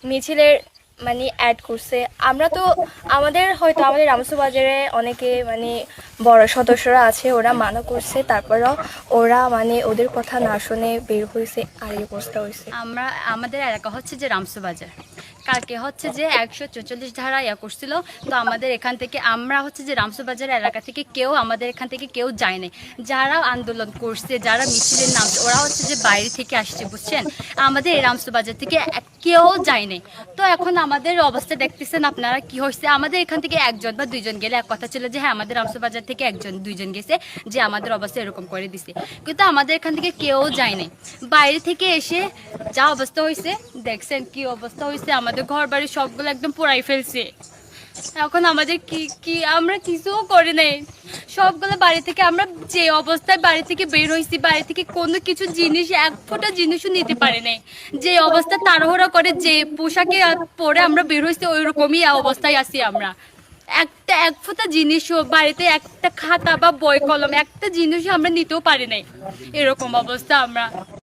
মিছিলের মানে অ্যাড করছে। আমরা তো আমাদের রামসু বাজারে অনেকে মানে বড় সদস্যরা আছে, ওরা মানা করছে, তারপরও ওরা মানে ওদের কথা না শুনে বের হয়েছে আর এই অবস্থা হয়েছে। আমাদের এলাকা হচ্ছে যে রামসু বাজার, কালকে হচ্ছে যে 144 ধারা করছিল। তো আমাদের এখান থেকে আমরা হচ্ছে যে রামসু বাজার এলাকা থেকে কেউ আমাদের এখান থেকে কেউ যায় নাই। যারা আন্দোলন করছে, যারা মিছিলের নামছে, ওরা হচ্ছে যে বাইরে থেকে আসছে, বুঝছেন। আমাদের এই রামসু বাজার থেকে কেউ যায় নাই। তো এখন আমাদের অবস্থা দেখতেছেন আপনারা কি হয়েছে। আমাদের এখান থেকে একজন বা দুইজন গেলে এক কথা ছিল যে হ্যাঁ আমাদের রামসু বাজার থেকে একজন দুইজন গেছে, যে আমাদের অবস্থা এরকম করে দিছে। কিন্তু আমাদের এখান থেকে কেউ যায় নাই। বাইরে থেকে এসে যা অবস্থা হয়েছে দেখছেন, কি অবস্থা হয়েছে। আমাদের ঘর বাড়ি সবগুলো একদম পোড়াই ফেলছে। এখন আমাদের কি কি আমরা কিছুও করি নাই। সবগুলো বাড়ি থেকে আমরা যে অবস্থায় বাড়ি থেকে বের হয়েছি, বাড়ি থেকে কোনো কিছু জিনিস, এক ফোঁটা জিনিসও নিতে পারি নাই। যে অবস্থা তাড়াহুড়া করে যে পোশাকে পরে আমরা বের হয়েছি, ওই রকমই অবস্থায় আছি আমরা। এক ফোঁটা জিনিসও বাড়িতে, একটা খাতা বা বই কলম, একটা জিনিসও আমরা নিতেও পারি নাই। এরকম অবস্থা আমরা।